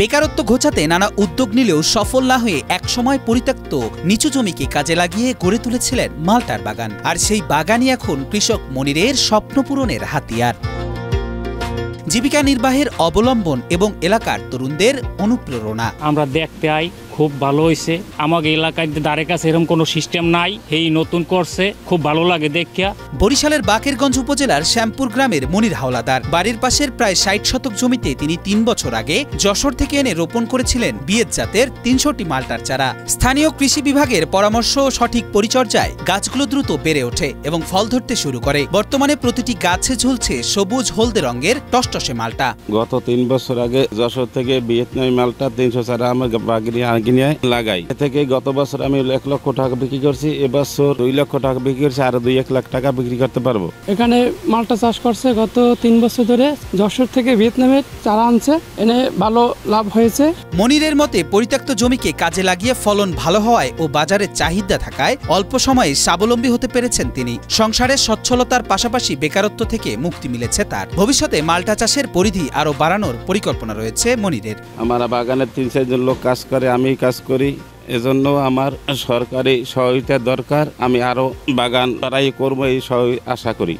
বেকারত্ব ঘোচাতে নানা উদ্যোগ নিলেও সফল না হয়ে একসময় পরিত্যক্ত নিচু জমিকে কাজে লাগিয়ে গড়ে তুলেছিলেন মাল্টার বাগান। আর সেই বাগানই এখন কৃষক মনিরের স্বপ্ন পূরণের হাতিয়ার, জীবিকা নির্বাহের অবলম্বন এবং এলাকার তরুণদের অনুপ্রেরণা। আমরা দেখতে আই খুব ভালো হয়েছে। আমাকে এলাকায় দ্বারের কাছে এরকম কোনো সিস্টেম নাই, এই নতুন করছে, খুব ভালো লাগে দেখিয়া। বরিশালের বাকেরগঞ্জ উপজেলার শ্যামপুর গ্রামের মনির হাওলাদার বাড়ির পাশের প্রায় ৬০ শতক জমিতে তিনি ৩ বছর আগে যশোর থেকে এনে রোপণ করেছিলেন বিয়েত জাতের ৩০০টি মাল্টার চারা। স্থানীয় কৃষি বিভাগের পরামর্শ ও সঠিক পরিচর্যায় গাছগুলো দ্রুত বেড়ে ওঠে এবং ফল ধরতে শুরু করে। বর্তমানে প্রতিটি গাছে ঝুলছে সবুজ হলদে রঙের টসটসে মাল্টা। গত ৩ বছর আগে যশোর থেকে ভিয়েতনামি মাল্টা 300 চারা আমার বাগিয়ে লাগাই। এ থেকে গত বছর আমি ১ লক্ষ টাকা বিক্রি করছি, এবছর ২ লক্ষ টাকা বিক্রি করছি, আর ২-১ লাখ টাকা বিক্রি করতে পারবো। এখানে মাল্টা চাষ করছে গত ৩ বছর ধরে, যশোর থেকে ভিয়েতনামের চারা আনছে, এনে ভালো লাভ হয়েছে। মনিরের মতে পরিত্যক্ত জমিকে কাজে লাগিয়ে ফলন ভালো হওয়ায় ও বাজারে চাহিদা থাকায় অল্প সময়ে স্বাবলম্বী হতে পেরেছেন তিনি। সংসারের সচ্ছলতার পাশাপাশি বেকারত্ব থেকে মুক্তি মিলেছে তার। ভবিষ্যতে মাল্টা চাষের পরিধি আরো বাড়ানোর পরিকল্পনা রয়েছে মনিরের। আমার বাগানে ৩-৪ জন লোক কাজ করে, আমি কাজ করি, এজন্য আমার সরকারি সহায়তা দরকার। আমি আরো বাগান বাড়াই করবো, এই আশা করি।